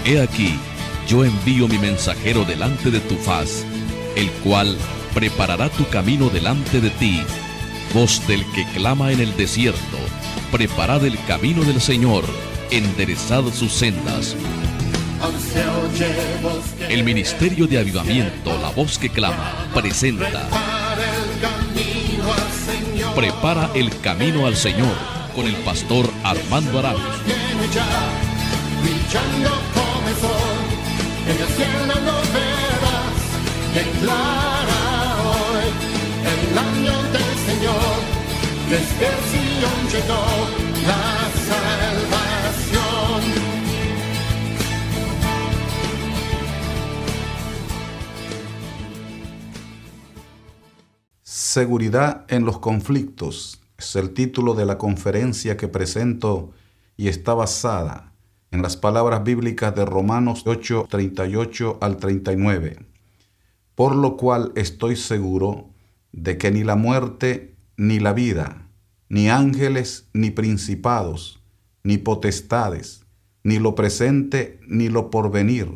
He aquí, yo envío mi mensajero delante de tu faz, el cual preparará tu camino delante de ti. Voz del que clama en el desierto, preparad el camino del Señor, enderezad sus sendas. El Ministerio de Avivamiento, La Voz que Clama, presenta Prepara el camino al Señor, con el pastor Armando Arauz. Brillando como el sol, en el cielo lo verás, declara hoy el año del Señor, desde Sion llegó la salvación. Seguridad en los conflictos es el título de la conferencia que presento y está basada en las palabras bíblicas de Romanos 8, 38 al 39. Por lo cual estoy seguro de que ni la muerte, ni la vida, ni ángeles, ni principados, ni potestades, ni lo presente, ni lo porvenir,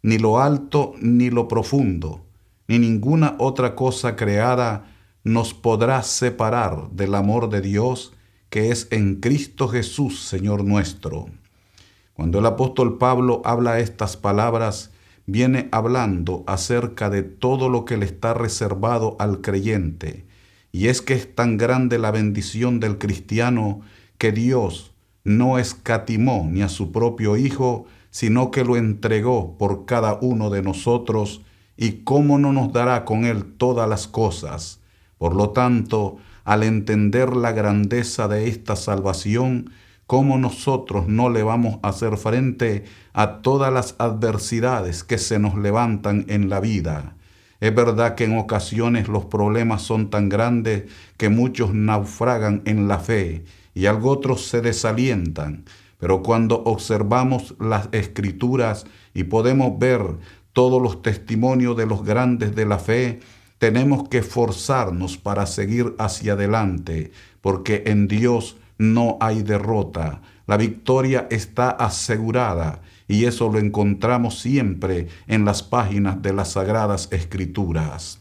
ni lo alto, ni lo profundo, ni ninguna otra cosa creada nos podrá separar del amor de Dios que es en Cristo Jesús, Señor nuestro. Cuando el apóstol Pablo habla estas palabras, viene hablando acerca de todo lo que le está reservado al creyente. Y es que es tan grande la bendición del cristiano que Dios no escatimó ni a su propio Hijo, sino que lo entregó por cada uno de nosotros, y cómo no nos dará con Él todas las cosas. Por lo tanto, al entender la grandeza de esta salvación, ¿cómo nosotros no le vamos a hacer frente a todas las adversidades que se nos levantan en la vida? Es verdad que en ocasiones los problemas son tan grandes que muchos naufragan en la fe y algo otros se desalientan. Pero cuando observamos las Escrituras y podemos ver todos los testimonios de los grandes de la fe, tenemos que esforzarnos para seguir hacia adelante, porque en Dios no hay derrota. La victoria está asegurada, y eso lo encontramos siempre en las páginas de las Sagradas Escrituras.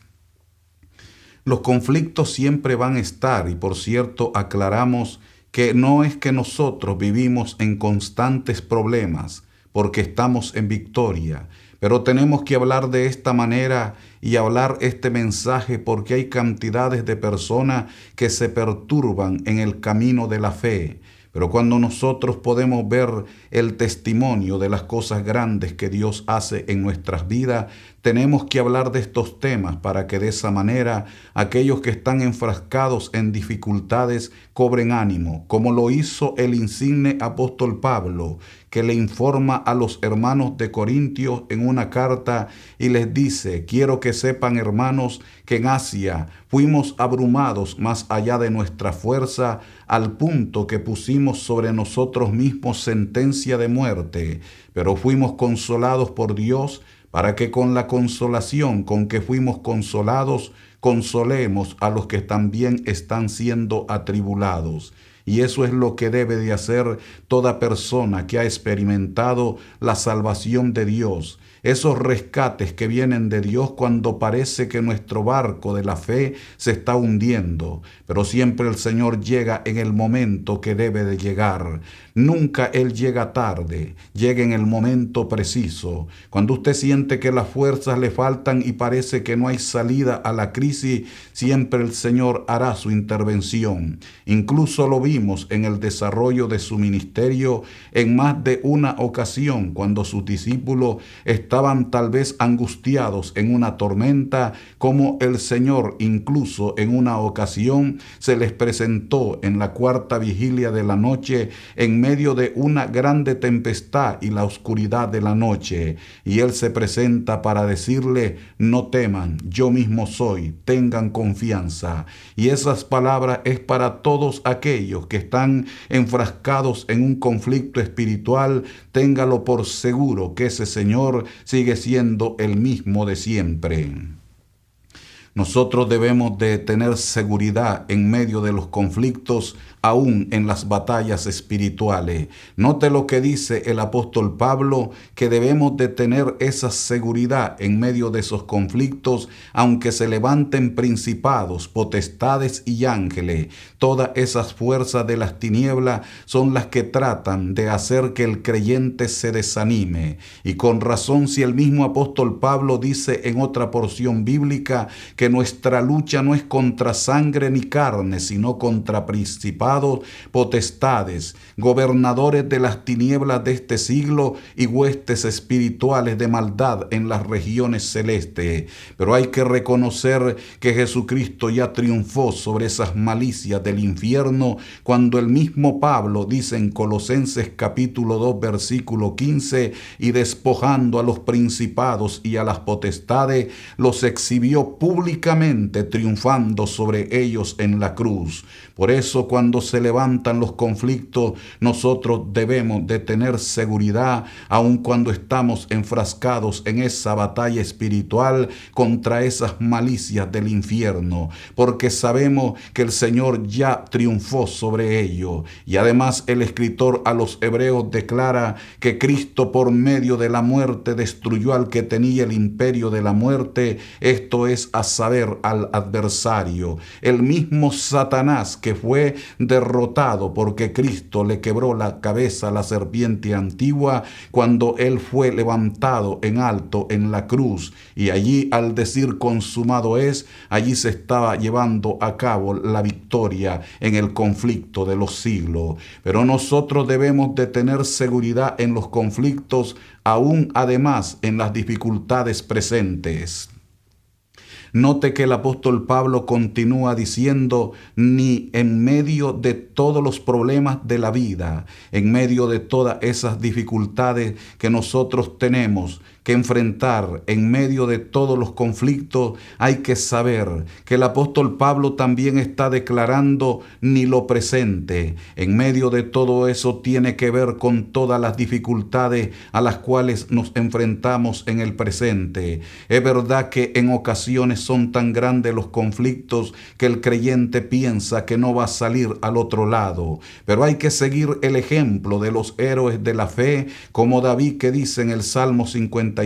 Los conflictos siempre van a estar, y por cierto aclaramos que no es que nosotros vivimos en constantes problemas, porque estamos en victoria. Pero tenemos que hablar de esta manera y hablar este mensaje porque hay cantidades de personas que se perturban en el camino de la fe. Pero cuando nosotros podemos ver el testimonio de las cosas grandes que Dios hace en nuestras vidas, tenemos que hablar de estos temas para que de esa manera aquellos que están enfrascados en dificultades cobren ánimo, como lo hizo el insigne apóstol Pablo, que le informa a los hermanos de Corintios en una carta y les dice: quiero que sepan, hermanos, que en Asia fuimos abrumados más allá de nuestra fuerza, al punto que pusimos sobre nosotros mismos sentencia de muerte, pero fuimos consolados por Dios, para que con la consolación con que fuimos consolados, consolemos a los que también están siendo atribulados. Y eso es lo que debe de hacer toda persona que ha experimentado la salvación de Dios. Esos rescates que vienen de Dios cuando parece que nuestro barco de la fe se está hundiendo. Pero siempre el Señor llega en el momento que debe de llegar. Nunca Él llega tarde, llega en el momento preciso. Cuando usted siente que las fuerzas le faltan y parece que no hay salida a la crisis, siempre el Señor hará su intervención. Incluso lo vimos en el desarrollo de su ministerio en más de una ocasión, cuando sus discípulos estaban tal vez angustiados en una tormenta, como el Señor incluso en una ocasión se les presentó en la cuarta vigilia de la noche en medio de una grande tempestad y la oscuridad de la noche, y Él se presenta para decirle: no teman, yo mismo soy, tengan confianza. Y esas palabras es para todos aquellos que están enfrascados en un conflicto espiritual. Téngalo por seguro que ese Señor sigue siendo el mismo de siempre. Nosotros debemos de tener seguridad en medio de los conflictos aún en las batallas espirituales. Note lo que dice el apóstol Pablo, que debemos de tener esa seguridad en medio de esos conflictos, aunque se levanten principados, potestades y ángeles. Todas esas fuerzas de las tinieblas son las que tratan de hacer que el creyente se desanime. Y con razón, si el mismo apóstol Pablo dice en otra porción bíblica que nuestra lucha no es contra sangre ni carne, sino contra principados, potestades, gobernadores de las tinieblas de este siglo y huestes espirituales de maldad en las regiones celestes. Pero hay que reconocer que Jesucristo ya triunfó sobre esas malicias del infierno, cuando el mismo Pablo dice en Colosenses capítulo 2 versículo 15: y despojando a los principados y a las potestades, los exhibió públicamente, triunfando sobre ellos en la cruz. Por eso, cuando se levantan los conflictos, nosotros debemos de tener seguridad, aun cuando estamos enfrascados en esa batalla espiritual contra esas malicias del infierno, porque sabemos que el Señor ya triunfó sobre ello. Y además el escritor a los Hebreos declara que Cristo, por medio de la muerte, destruyó al que tenía el imperio de la muerte, esto es, a saber, al adversario, el mismo Satanás, que fue derrotado porque Cristo le quebró la cabeza a la serpiente antigua cuando él fue levantado en alto en la cruz. Y allí, al decir consumado es, allí se estaba llevando a cabo la victoria en el conflicto de los siglos. Pero nosotros debemos de tener seguridad en los conflictos, aún además en las dificultades presentes. Note que el apóstol Pablo continúa diciendo: ni en medio de todos los problemas de la vida, en medio de todas esas dificultades que nosotros tenemos que enfrentar, en medio de todos los conflictos, hay que saber que el apóstol Pablo también está declarando ni lo presente. En medio de todo eso tiene que ver con todas las dificultades a las cuales nos enfrentamos en el presente. Es verdad que en ocasiones son tan grandes los conflictos que el creyente piensa que no va a salir al otro lado, pero hay que seguir el ejemplo de los héroes de la fe, como David, que dice en el Salmo 57: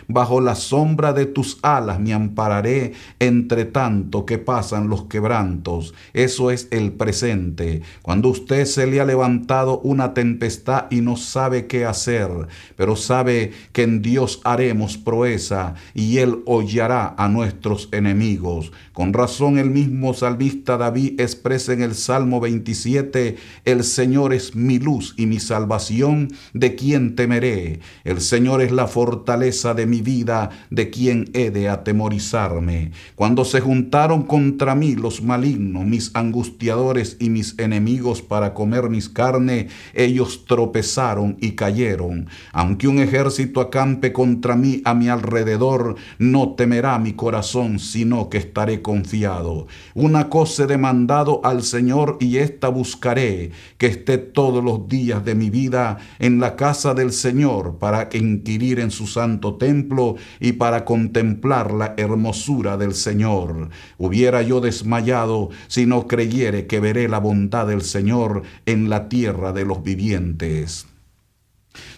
bajo la sombra de tus alas me ampararé, entre tanto que pasan los quebrantos. Eso es el presente. Cuando usted se le ha levantado una tempestad y no sabe qué hacer, pero sabe que en Dios haremos proeza y Él hollará a nuestros enemigos. Con razón el mismo salmista David expresa en el Salmo 27: el Señor es mi luz y mi salvación, ¿de quién temeré? El Señor es la fortaleza de mi vida, ¿de quién he de atemorizarme? Cuando se juntaron contra mí los malignos, mis angustiadores y mis enemigos, para comer mis carnes, ellos tropezaron y cayeron. Aunque un ejército acampe contra mí a mi alrededor, no temerá mi corazón, sino que estaré confiado. Una cosa he demandado al Señor, y esta buscaré, que esté todos los días de mi vida en la casa del Señor, para inquirir en su santo templo y para contemplar la hermosura del Señor. Hubiera yo desmayado si no creyere que veré la bondad del Señor en la tierra de los vivientes.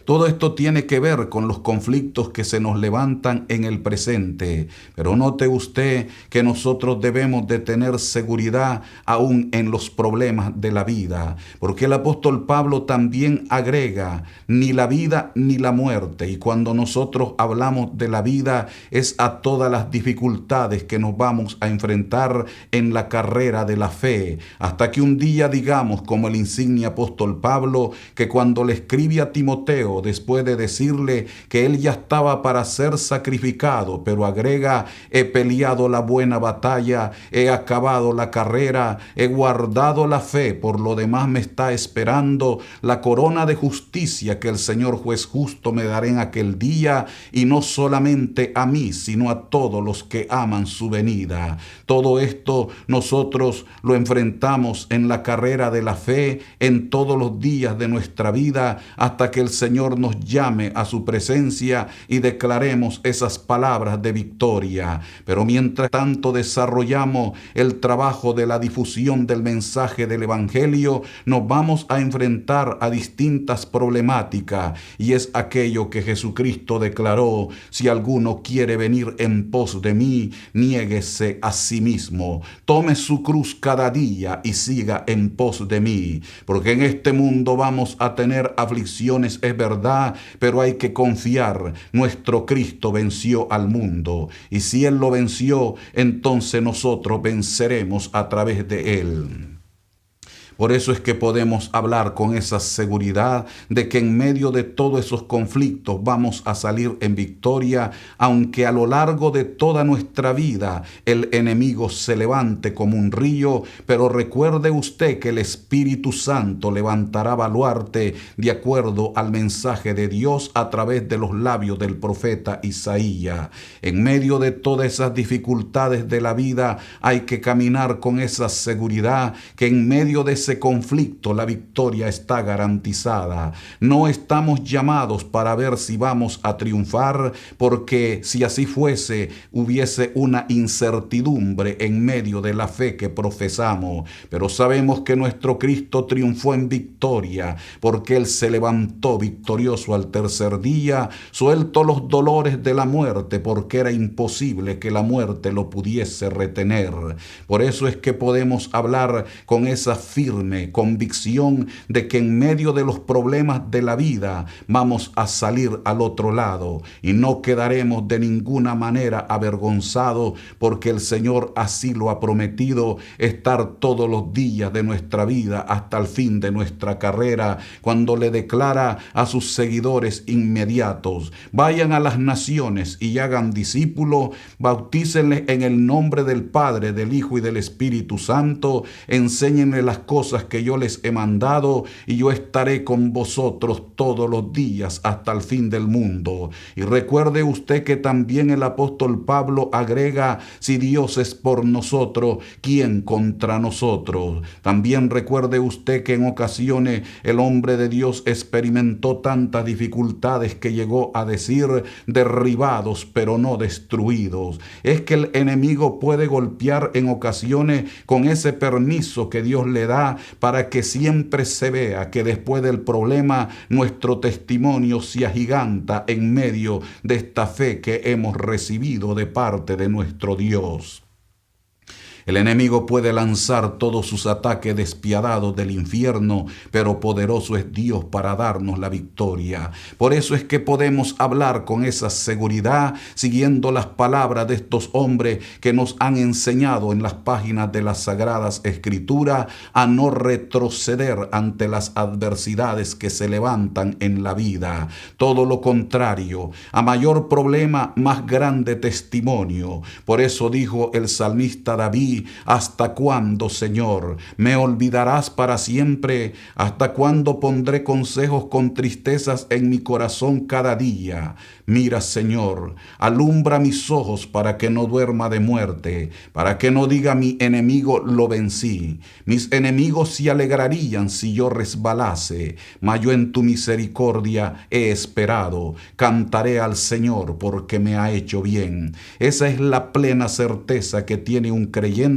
Todo esto tiene que ver con los conflictos que se nos levantan en el presente. Pero note usted que nosotros debemos de tener seguridad aún en los problemas de la vida. Porque el apóstol Pablo también agrega: ni la vida ni la muerte. Y cuando nosotros hablamos de la vida, es a todas las dificultades que nos vamos a enfrentar en la carrera de la fe. Hasta que un día digamos, como el insigne apóstol Pablo, que cuando le escribe a Timoteo, después de decirle que él ya estaba para ser sacrificado, pero agrega: he peleado la buena batalla, he acabado la carrera, he guardado la fe, por lo demás me está esperando la corona de justicia que el Señor juez justo me dará en aquel día, y no solamente a mí, sino a todos los que aman su venida. Todo esto nosotros lo enfrentamos en la carrera de la fe en todos los días de nuestra vida, hasta que el Señor Señor nos llame a su presencia y declaremos esas palabras de victoria. Pero mientras tanto desarrollamos el trabajo de la difusión del mensaje del Evangelio, nos vamos a enfrentar a distintas problemáticas, y es aquello que Jesucristo declaró: si alguno quiere venir en pos de mí, niéguese a sí mismo, tome su cruz cada día y siga en pos de mí. Porque en este mundo vamos a tener aflicciones, es verdad, pero hay que confiar. Nuestro Cristo venció al mundo, y si Él lo venció, entonces nosotros venceremos a través de Él. Por eso es que podemos hablar con esa seguridad de que en medio de todos esos conflictos vamos a salir en victoria, aunque a lo largo de toda nuestra vida el enemigo se levante como un río. Pero recuerde usted que el Espíritu Santo levantará baluarte de acuerdo al mensaje de Dios a través de los labios del profeta Isaías. En medio de todas esas dificultades de la vida hay que caminar con esa seguridad que en medio de ese conflicto la victoria está garantizada. No estamos llamados para ver si vamos a triunfar, porque si así fuese, hubiese una incertidumbre en medio de la fe que profesamos. Pero sabemos que nuestro Cristo triunfó en victoria, porque Él se levantó victorioso al tercer día, suelto los dolores de la muerte, porque era imposible que la muerte lo pudiese retener. Por eso es que podemos hablar con esa firme convicción de que en medio de los problemas de la vida vamos a salir al otro lado y no quedaremos de ninguna manera avergonzados, porque el Señor así lo ha prometido, estar todos los días de nuestra vida hasta el fin de nuestra carrera, cuando le declara a sus seguidores inmediatos: vayan a las naciones y hagan discípulos, bautícenles en el nombre del Padre, del Hijo y del Espíritu Santo, enséñenles las cosas que yo les he mandado, y yo estaré con vosotros todos los días hasta el fin del mundo. Y recuerde usted que también el apóstol Pablo agrega: si Dios es por nosotros, ¿quién contra nosotros? También recuerde usted que en ocasiones el hombre de Dios experimentó tantas dificultades que llegó a decir: derribados pero no destruidos. Es que el enemigo puede golpear en ocasiones con ese permiso que Dios le da, para que siempre se vea que después del problema nuestro testimonio se agiganta en medio de esta fe que hemos recibido de parte de nuestro Dios. El enemigo puede lanzar todos sus ataques despiadados del infierno, pero poderoso es Dios para darnos la victoria. Por eso es que podemos hablar con esa seguridad, siguiendo las palabras de estos hombres que nos han enseñado en las páginas de las Sagradas Escrituras a no retroceder ante las adversidades que se levantan en la vida. Todo lo contrario, a mayor problema, más grande testimonio. Por eso dijo el salmista David: ¿hasta cuándo, Señor, me olvidarás para siempre? ¿Hasta cuándo pondré consejos con tristezas en mi corazón cada día? Mira, Señor, alumbra mis ojos para que no duerma de muerte, para que no diga mi enemigo: lo vencí. Mis enemigos se alegrarían si yo resbalase, mas yo en tu misericordia he esperado. Cantaré al Señor porque me ha hecho bien. Esa es la plena certeza que tiene un creyente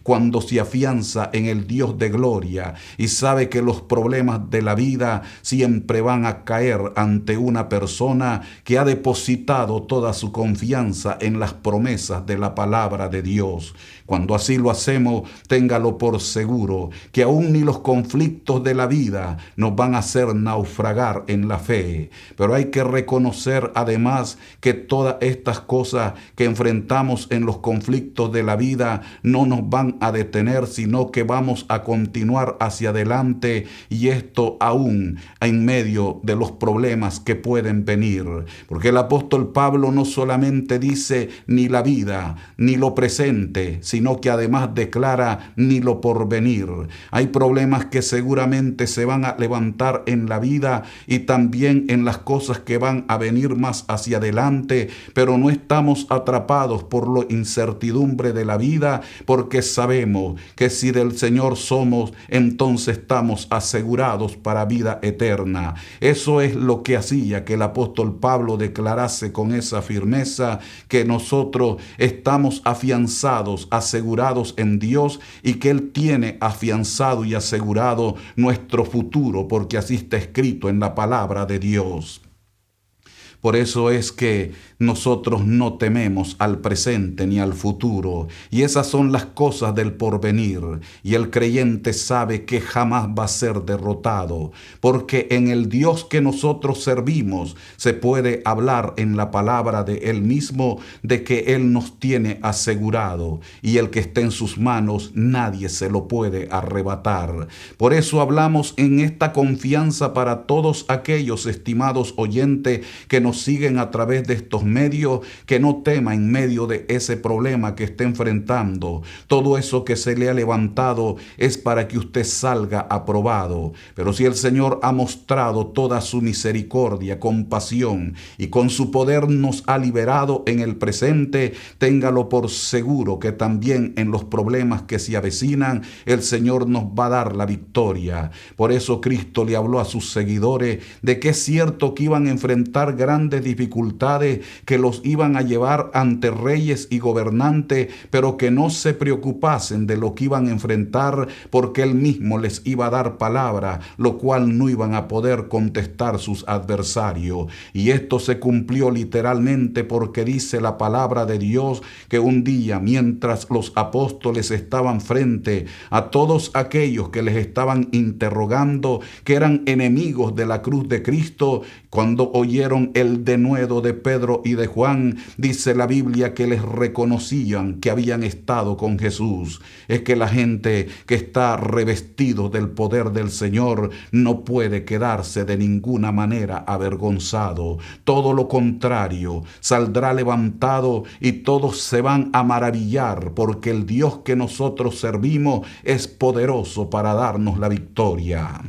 cuando se afianza en el Dios de gloria y sabe que los problemas de la vida siempre van a caer ante una persona que ha depositado toda su confianza en las promesas de la palabra de Dios. Cuando así lo hacemos, téngalo por seguro que aún ni los conflictos de la vida nos van a hacer naufragar en la fe. Pero hay que reconocer además que todas estas cosas que enfrentamos en los conflictos de la vida no nos van a detener, sino que vamos a continuar hacia adelante, y esto aún en medio de los problemas que pueden venir. Porque el apóstol Pablo no solamente dice ni la vida, ni lo presente, sino que además declara ni lo porvenir. Hay problemas que seguramente se van a levantar en la vida y también en las cosas que van a venir más hacia adelante, pero no estamos atrapados por la incertidumbre de la vida, porque sabemos que si del Señor somos, entonces estamos asegurados para vida eterna. Eso es lo que hacía que el apóstol Pablo declarase con esa firmeza que nosotros estamos afianzados, asegurados en Dios, y que Él tiene afianzado y asegurado nuestro futuro, porque así está escrito en la palabra de Dios. Por eso es que nosotros no tememos al presente ni al futuro, y esas son las cosas del porvenir, y el creyente sabe que jamás va a ser derrotado, porque en el Dios que nosotros servimos se puede hablar en la palabra de Él mismo de que Él nos tiene asegurado, y el que esté en sus manos nadie se lo puede arrebatar. Por eso hablamos en esta confianza para todos aquellos estimados oyentes que nos siguen a través de estos medios, que no tema en medio de ese problema que esté enfrentando. Todo eso que se le ha levantado es para que usted salga aprobado. Pero si el Señor ha mostrado toda su misericordia, compasión, y con su poder nos ha liberado en el presente, téngalo por seguro que también en los problemas que se avecinan, el Señor nos va a dar la victoria. Por eso Cristo le habló a sus seguidores de que es cierto que iban a enfrentar grandes dificultades que los iban a llevar ante reyes y gobernantes, pero que no se preocupasen de lo que iban a enfrentar, porque Él mismo les iba a dar palabra, lo cual no iban a poder contestar sus adversarios. Y esto se cumplió literalmente, porque dice la palabra de Dios que un día, mientras los apóstoles estaban frente a todos aquellos que les estaban interrogando, que eran enemigos de la cruz de Cristo, cuando oyeron el denuedo de Pedro y de Juan, dice la Biblia que les reconocían que habían estado con Jesús. Es que la gente que está revestido del poder del Señor no puede quedarse de ninguna manera avergonzado. Todo lo contrario, saldrá levantado y todos se van a maravillar, porque el Dios que nosotros servimos es poderoso para darnos la victoria.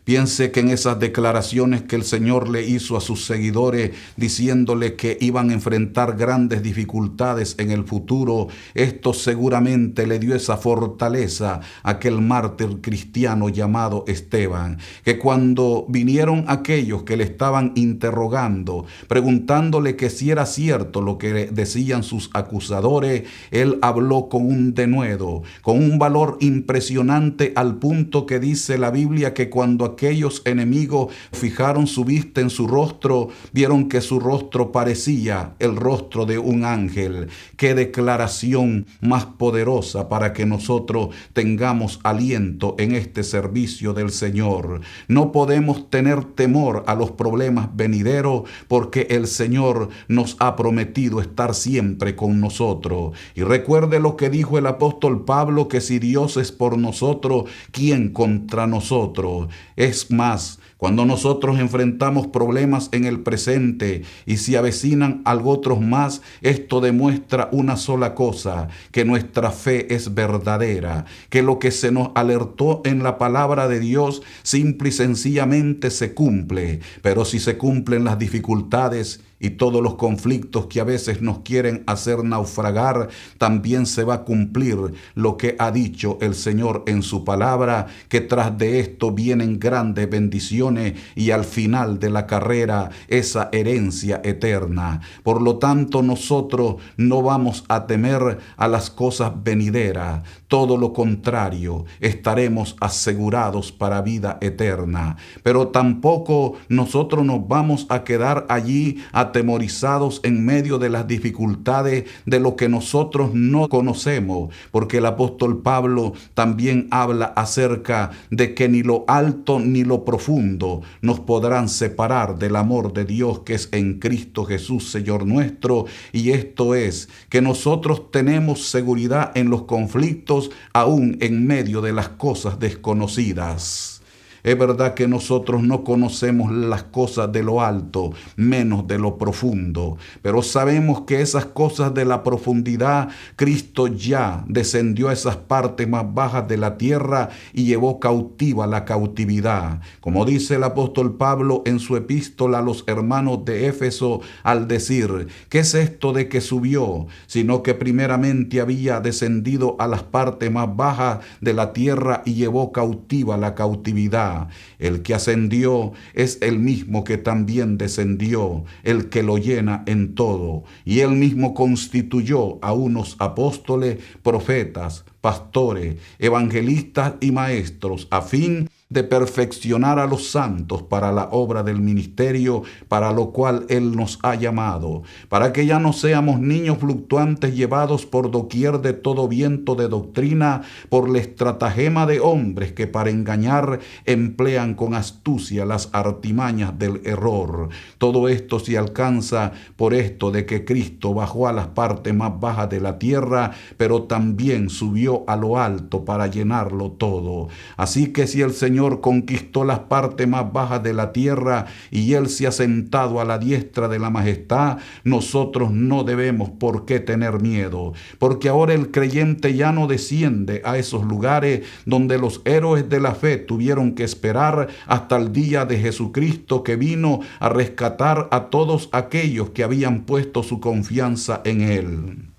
Piense que en esas declaraciones que el Señor le hizo a sus seguidores, diciéndole que iban a enfrentar grandes dificultades en el futuro, esto seguramente le dio esa fortaleza a aquel mártir cristiano llamado Esteban, que cuando vinieron aquellos que le estaban interrogando, preguntándole que si era cierto lo que decían sus acusadores, él habló con un denuedo, con un valor impresionante, al punto que dice la Biblia que cuando aquellos enemigos fijaron su vista en su rostro, vieron que su rostro parecía el rostro de un ángel. Qué declaración más poderosa para que nosotros tengamos aliento en este servicio del Señor. No podemos tener temor a los problemas venideros, porque el Señor nos ha prometido estar siempre con nosotros. Y recuerde lo que dijo el apóstol Pablo, que si Dios es por nosotros, ¿quién contra nosotros? Es más, cuando nosotros enfrentamos problemas en el presente y se avecinan algo otros más, esto demuestra una sola cosa: que nuestra fe es verdadera, que lo que se nos alertó en la palabra de Dios simple y sencillamente se cumple. Pero si se cumplen las dificultades y todos los conflictos que a veces nos quieren hacer naufragar, también se va a cumplir lo que ha dicho el Señor en su palabra, que tras de esto vienen grandes bendiciones y al final de la carrera esa herencia eterna. Por lo tanto, nosotros no vamos a temer a las cosas venideras, todo lo contrario, estaremos asegurados para vida eterna. Pero tampoco nosotros nos vamos a quedar allí atemorizados en medio de las dificultades de lo que nosotros no conocemos, porque el apóstol Pablo también habla acerca de que ni lo alto ni lo profundo nos podrán separar del amor de Dios que es en Cristo Jesús, Señor nuestro. Y esto es que nosotros tenemos seguridad en los conflictos, aún en medio de las cosas desconocidas. Es verdad que nosotros no conocemos las cosas de lo alto, menos de lo profundo, pero sabemos que esas cosas de la profundidad, Cristo ya descendió a esas partes más bajas de la tierra y llevó cautiva la cautividad. Como dice el apóstol Pablo en su epístola a los hermanos de Éfeso al decir, ¿qué es esto de que subió? Sino que primeramente había descendido a las partes más bajas de la tierra y llevó cautiva la cautividad. El que ascendió es el mismo que también descendió, el que lo llena en todo. Y él mismo constituyó a unos apóstoles, profetas, pastores, evangelistas y maestros, a fin de perfeccionar a los santos para la obra del ministerio, para lo cual Él nos ha llamado, para que ya no seamos niños fluctuantes llevados por doquier de todo viento de doctrina, por la estratagema de hombres que para engañar emplean con astucia las artimañas del error. Todo esto se alcanza por esto de que Cristo bajó a las partes más bajas de la tierra, pero también subió a lo alto para llenarlo todo. Así que si el Señor conquistó las partes más bajas de la tierra y Él se ha sentado a la diestra de la majestad, nosotros no debemos por qué tener miedo, porque ahora el creyente ya no desciende a esos lugares donde los héroes de la fe tuvieron que esperar hasta el día de Jesucristo, que vino a rescatar a todos aquellos que habían puesto su confianza en Él.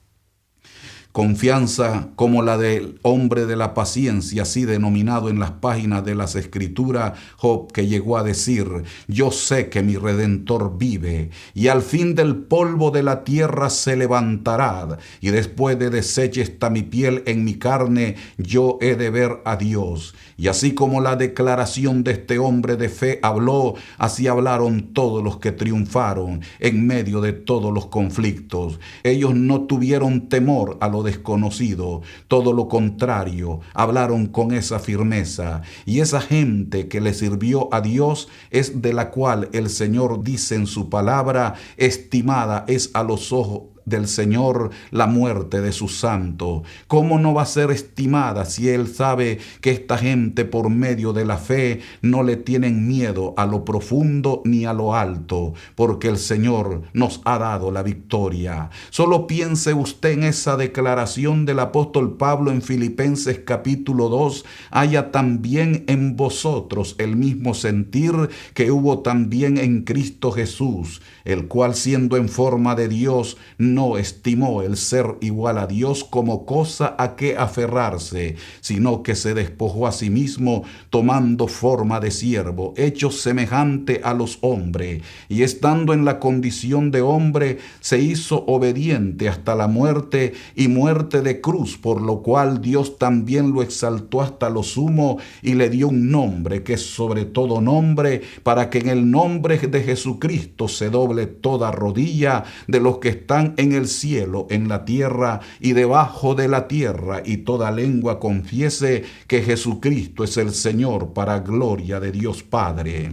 Confianza como la del hombre de la paciencia, así denominado en las páginas de las Escrituras, Job, que llegó a decir, yo sé que mi Redentor vive, y al fin del polvo de la tierra se levantará, y después de deshecha está mi piel en mi carne, yo he de ver a Dios. Y así como la declaración de este hombre de fe habló, así hablaron todos los que triunfaron en medio de todos los conflictos. Ellos no tuvieron temor a lo desconocido, todo lo contrario, hablaron con esa firmeza. Y esa gente que le sirvió a Dios es de la cual el Señor dice en su palabra, estimada es a los ojos del Señor la muerte de sus santos. ¿Cómo no va a ser estimada si Él sabe que esta gente por medio de la fe no le tienen miedo a lo profundo ni a lo alto? Porque el Señor nos ha dado la victoria. Solo piense usted en esa declaración del apóstol Pablo en Filipenses capítulo 2, haya también en vosotros el mismo sentir que hubo también en Cristo Jesús, el cual siendo en forma de Dios no estimó el ser igual a Dios como cosa a que aferrarse, sino que se despojó a sí mismo, tomando forma de siervo, hecho semejante a los hombres, y estando en la condición de hombre, se hizo obediente hasta la muerte y muerte de cruz, por lo cual Dios también lo exaltó hasta lo sumo y le dio un nombre que es sobre todo nombre, para que en el nombre de Jesucristo se doble toda rodilla de los que están en el cielo, en la tierra y debajo de la tierra, y toda lengua confiese que Jesucristo es el Señor, para gloria de Dios Padre.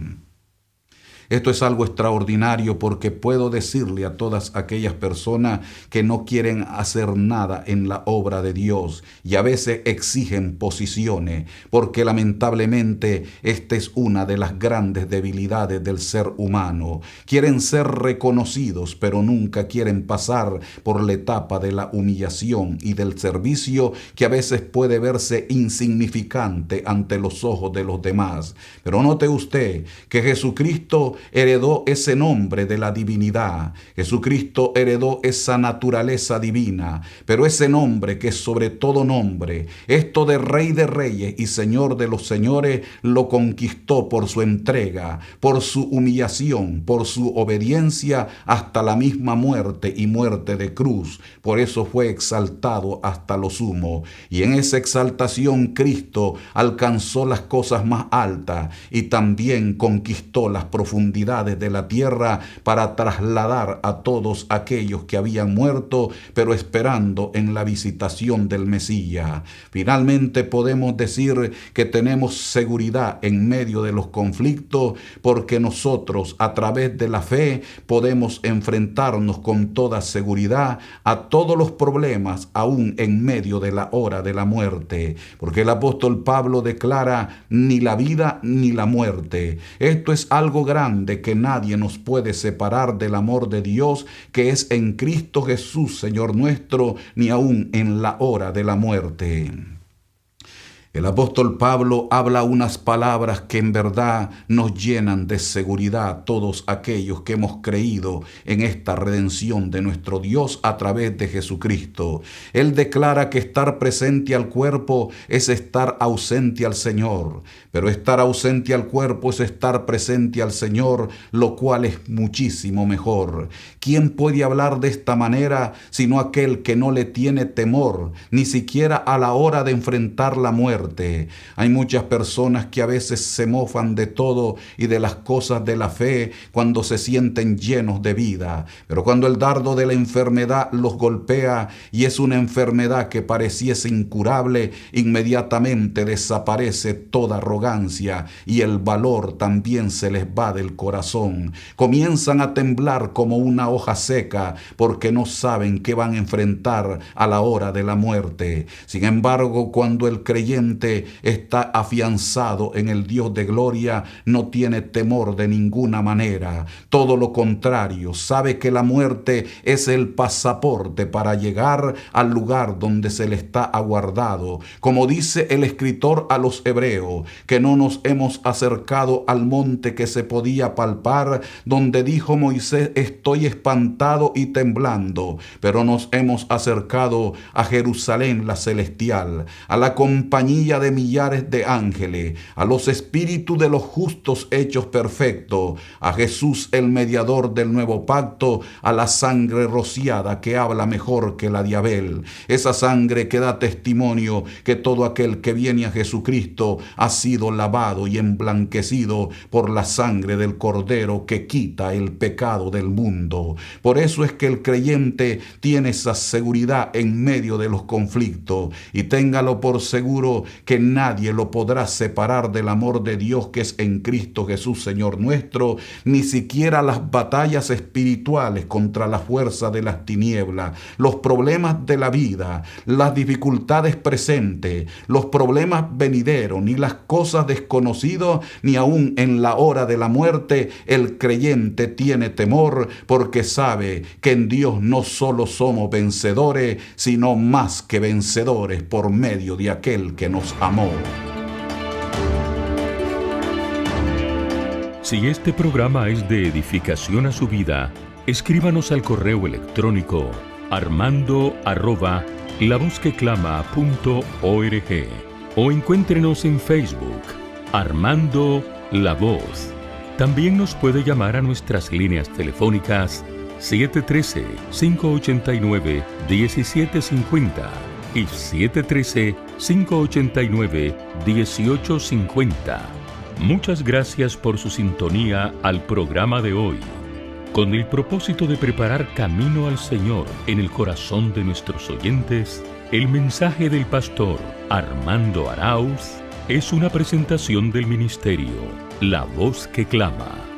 Esto es algo extraordinario porque puedo decirle a todas aquellas personas que no quieren hacer nada en la obra de Dios y a veces exigen posiciones, porque lamentablemente esta es una de las grandes debilidades del ser humano. Quieren ser reconocidos, pero nunca quieren pasar por la etapa de la humillación y del servicio, que a veces puede verse insignificante ante los ojos de los demás. Pero note usted que Jesucristo heredó ese nombre de la divinidad. Jesucristo heredó esa naturaleza divina, pero ese nombre que es sobre todo nombre, esto de Rey de Reyes y Señor de los Señores, lo conquistó por su entrega, por su humillación, por su obediencia hasta la misma muerte y muerte de cruz. Por eso fue exaltado hasta lo sumo. Y en esa exaltación Cristo alcanzó las cosas más altas y también conquistó las profundidades profundidades de la tierra para trasladar a todos aquellos que habían muerto, pero esperando en la visitación del Mesías. Finalmente podemos decir que tenemos seguridad en medio de los conflictos, porque nosotros a través de la fe podemos enfrentarnos con toda seguridad a todos los problemas, aún en medio de la hora de la muerte, porque el apóstol Pablo declara: ni la vida ni la muerte. Esto es algo grande, que nadie nos puede separar del amor de Dios que es en Cristo Jesús, Señor nuestro, ni aún en la hora de la muerte. El apóstol Pablo habla unas palabras que en verdad nos llenan de seguridad a todos aquellos que hemos creído en esta redención de nuestro Dios a través de Jesucristo. Él declara que estar presente al cuerpo es estar ausente al Señor, pero estar ausente al cuerpo es estar presente al Señor, lo cual es muchísimo mejor. ¿Quién puede hablar de esta manera sino aquel que no le tiene temor, ni siquiera a la hora de enfrentar la muerte? Hay muchas personas que a veces se mofan de todo y de las cosas de la fe cuando se sienten llenos de vida, pero cuando el dardo de la enfermedad los golpea y es una enfermedad que pareciese incurable, inmediatamente desaparece toda arrogancia y el valor también se les va del corazón. Comienzan a temblar como una hoja seca porque no saben qué van a enfrentar a la hora de la muerte. Sin embargo, cuando el creyente está afianzado en el Dios de gloria, no tiene temor de ninguna manera. Todo lo contrario, sabe que la muerte es el pasaporte para llegar al lugar donde se le está aguardado. Como dice el escritor a los Hebreos, que no nos hemos acercado al monte que se podía palpar, donde dijo Moisés: estoy espantado y temblando, pero nos hemos acercado a Jerusalén la celestial, a la compañía de millares de ángeles, a los espíritus de los justos hechos perfectos, a Jesús el mediador del nuevo pacto, a la sangre rociada que habla mejor que la de Abel, esa sangre que da testimonio que todo aquel que viene a Jesucristo ha sido lavado y emblanquecido por la sangre del Cordero que quita el pecado del mundo. Por eso es que el creyente tiene esa seguridad en medio de los conflictos, y téngalo por seguro que nadie lo podrá separar del amor de Dios que es en Cristo Jesús, Señor nuestro, ni siquiera las batallas espirituales contra la fuerza de las tinieblas, los problemas de la vida, las dificultades presentes, los problemas venideros, ni las cosas desconocidas, ni aún en la hora de la muerte. El creyente tiene temor porque sabe que en Dios no solo somos vencedores, sino más que vencedores por medio de aquel que nos amó. Si este programa es de edificación a su vida, escríbanos al correo electrónico armando@lavozqueclama.org o encuéntrenos en Facebook, Armando La Voz. También nos puede llamar a nuestras líneas telefónicas 713-589-1750 y 713-589-1850. Muchas gracias por su sintonía al programa de hoy. Con el propósito de preparar camino al Señor en el corazón de nuestros oyentes, el mensaje del pastor Armando Arauz es una presentación del ministerio La Voz que Clama.